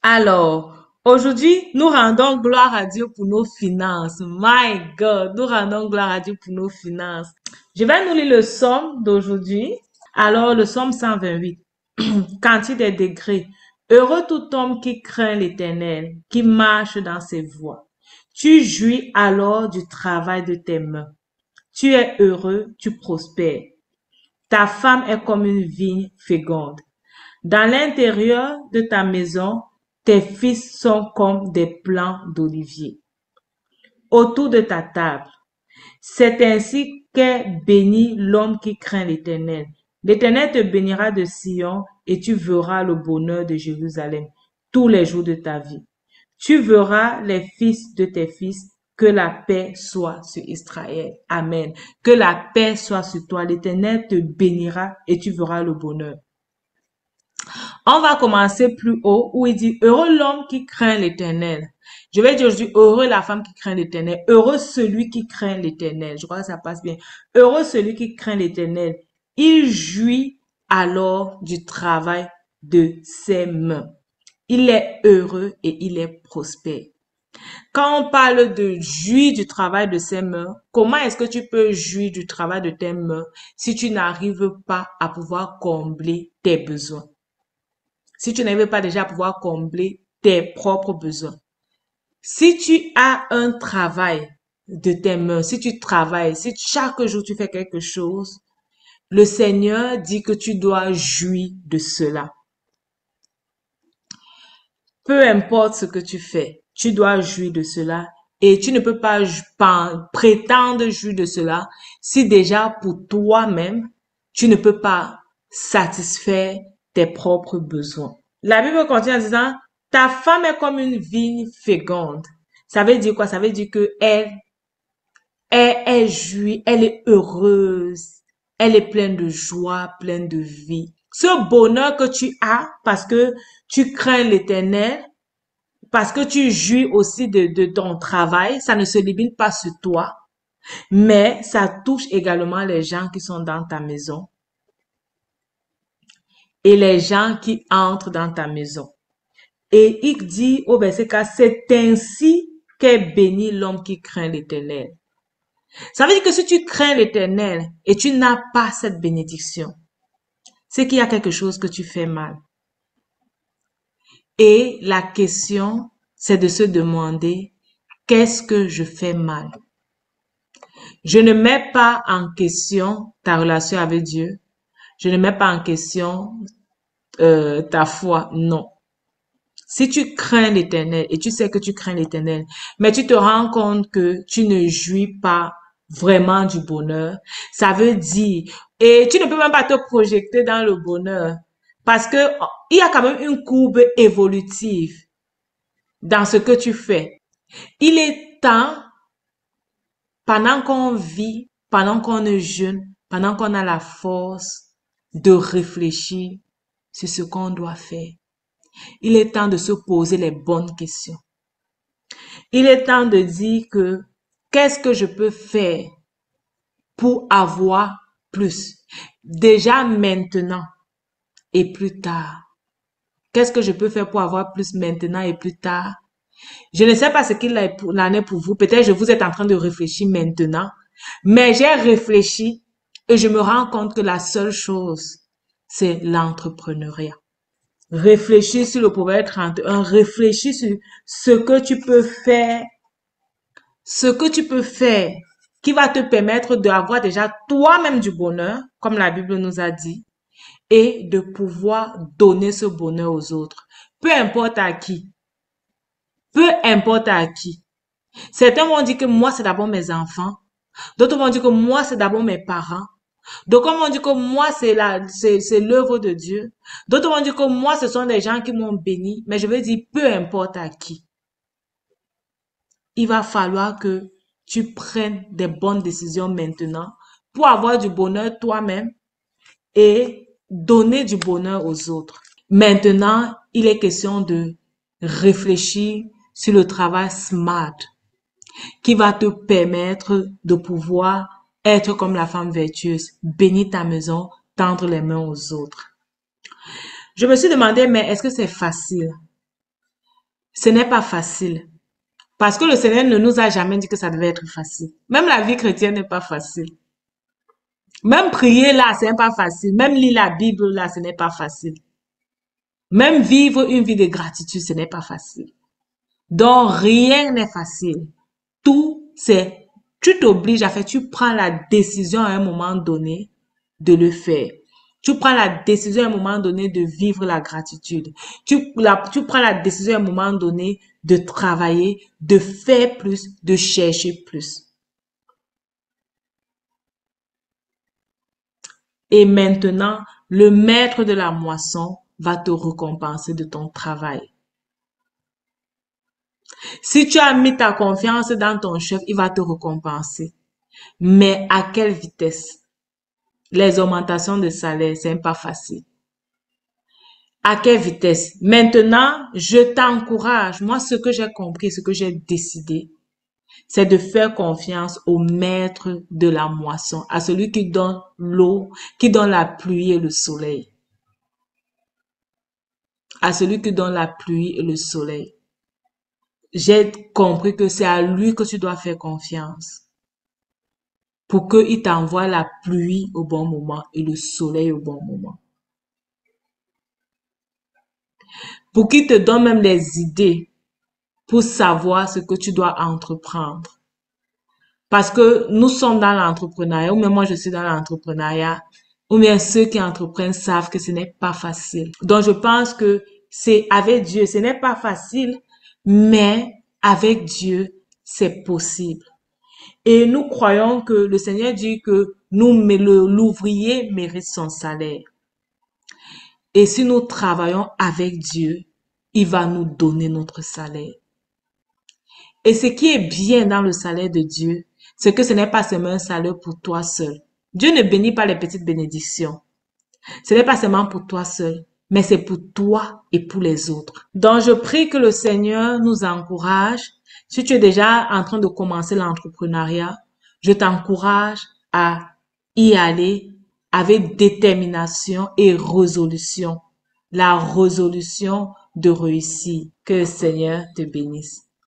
Alors, aujourd'hui, nous rendons gloire à Dieu pour nos finances. My God, nous rendons gloire à Dieu pour nos finances. Je vais nous lire le psaume d'aujourd'hui. Alors, le psaume 128, quantité des degrés. Heureux tout homme qui craint l'Éternel, qui marche dans ses voies. Tu jouis alors du travail de tes mains. Tu es heureux, tu prospères. Ta femme est comme une vigne féconde. Dans l'intérieur de ta maison, tes fils sont comme des plants d'olivier autour de ta table. C'est ainsi qu'est béni l'homme qui craint l'Éternel. L'Éternel te bénira de Sion et tu verras le bonheur de Jérusalem tous les jours de ta vie. Tu verras les fils de tes fils. Que la paix soit sur Israël. Amen. Que la paix soit sur toi. L'Éternel te bénira et tu verras le bonheur. On va commencer plus haut où il dit heureux l'homme qui craint l'Éternel. Je vais dire aujourd'hui heureux la femme qui craint l'Éternel. Heureux celui qui craint l'Éternel. Je crois que ça passe bien. Heureux celui qui craint l'Éternel. Il jouit alors du travail de ses mains. Il est heureux et il est prospère. Quand on parle de jouir du travail de ses mains, comment est-ce que tu peux jouir du travail de tes mains si tu n'arrives pas à pouvoir combler tes besoins? Si tu n'arrives pas déjà à pouvoir combler tes propres besoins. Si tu as un travail de tes mains, si tu travailles, si chaque jour tu fais quelque chose, le Seigneur dit que tu dois jouir de cela. Peu importe ce que tu fais, tu dois jouir de cela et tu ne peux pas prétendre jouir de cela si déjà pour toi-même, tu ne peux pas satisfaire tes propres besoins. La Bible continue en disant, ta femme est comme une vigne féconde. Ça veut dire quoi? Ça veut dire que elle jouit, elle est heureuse, elle est pleine de joie, pleine de vie. Ce bonheur que tu as parce que tu crains l'Éternel, parce que tu jouis aussi de ton travail, ça ne se limite pas sur toi, mais ça touche également les gens qui sont dans ta maison et les gens qui entrent dans ta maison. Et il dit au verset 4, c'est ainsi qu'est béni l'homme qui craint l'Éternel. Ça veut dire que si tu crains l'Éternel et tu n'as pas cette bénédiction, c'est qu'il y a quelque chose que tu fais mal. Et la question, c'est de se demander, qu'est-ce que je fais mal? Je ne mets pas en question ta relation avec Dieu. Je ne mets pas en question ta foi. Non. Si tu crains l'Éternel et tu sais que tu crains l'Éternel, mais tu te rends compte que tu ne jouis pas vraiment du bonheur, ça veut dire, et tu ne peux même pas te projeter dans le bonheur parce que il y a quand même une courbe évolutive dans ce que tu fais. Il est temps, pendant qu'on vit, pendant qu'on est jeune, pendant qu'on a la force de réfléchir sur ce qu'on doit faire. Il est temps de se poser les bonnes questions. Il est temps de dire que qu'est-ce que je peux faire pour avoir plus? Déjà maintenant et plus tard. Qu'est-ce que je peux faire pour avoir plus maintenant et plus tard? Je ne sais pas ce qu'il en est pour vous. Peut-être que vous êtes en train de réfléchir maintenant. Mais j'ai réfléchi et je me rends compte que la seule chose, c'est l'entrepreneuriat. Réfléchis sur le Proverbe 31, réfléchis sur ce que tu peux faire qui va te permettre d'avoir déjà toi-même du bonheur, comme la Bible nous a dit, et de pouvoir donner ce bonheur aux autres. Peu importe à qui. Peu importe à qui. Certains vont dire que moi, c'est d'abord mes enfants. D'autres vont dire que moi, c'est d'abord mes parents. D'autres vont dire que moi, c'est l'œuvre de Dieu. D'autres vont dire que moi, ce sont des gens qui m'ont béni. Mais je veux dire, peu importe à qui. Il va falloir que tu prennes des bonnes décisions maintenant pour avoir du bonheur toi-même et donner du bonheur aux autres. Maintenant, il est question de réfléchir sur le travail SMART qui va te permettre de pouvoir être comme la femme vertueuse, bénir ta maison, tendre les mains aux autres. Je me suis demandé, mais est-ce que c'est facile? Ce n'est pas facile. Parce que le Seigneur ne nous a jamais dit que ça devait être facile. Même la vie chrétienne n'est pas facile. Même prier là, ce n'est pas facile. Même lire la Bible là, ce n'est pas facile. Même vivre une vie de gratitude, ce n'est pas facile. Donc, rien n'est facile. Tout, c'est, tu t'obliges à faire, tu prends la décision à un moment donné de le faire. Tu prends la décision à un moment donné de vivre la gratitude. Tu prends la décision à un moment donné de travailler, de faire plus, de chercher plus. Et maintenant, le maître de la moisson va te récompenser de ton travail. Si tu as mis ta confiance dans ton chef, il va te récompenser. Mais à quelle vitesse? Les augmentations de salaire, c'est pas facile. À quelle vitesse? Maintenant, je t'encourage. Moi, ce que j'ai compris, ce que j'ai décidé, c'est de faire confiance au maître de la moisson, à celui qui donne l'eau, qui donne la pluie et le soleil. À celui qui donne la pluie et le soleil. J'ai compris que c'est à lui que tu dois faire confiance pour qu'il t'envoie la pluie au bon moment et le soleil au bon moment. Pour qu'il te donne même les idées pour savoir ce que tu dois entreprendre. Parce que nous sommes dans l'entrepreneuriat, ou même moi je suis dans l'entrepreneuriat, ou bien ceux qui entreprennent savent que ce n'est pas facile. Donc je pense que c'est avec Dieu, ce n'est pas facile, mais avec Dieu, c'est possible. Et nous croyons que le Seigneur dit que l'ouvrier mérite son salaire. Et si nous travaillons avec Dieu, il va nous donner notre salaire. Et ce qui est bien dans le salaire de Dieu, c'est que ce n'est pas seulement un salaire pour toi seul. Dieu ne bénit pas les petites bénédictions. Ce n'est pas seulement pour toi seul, mais c'est pour toi et pour les autres. Donc, je prie que le Seigneur nous encourage. Si tu es déjà en train de commencer l'entrepreneuriat, je t'encourage à y aller avec détermination et résolution. La résolution de réussir. Que le Seigneur te bénisse.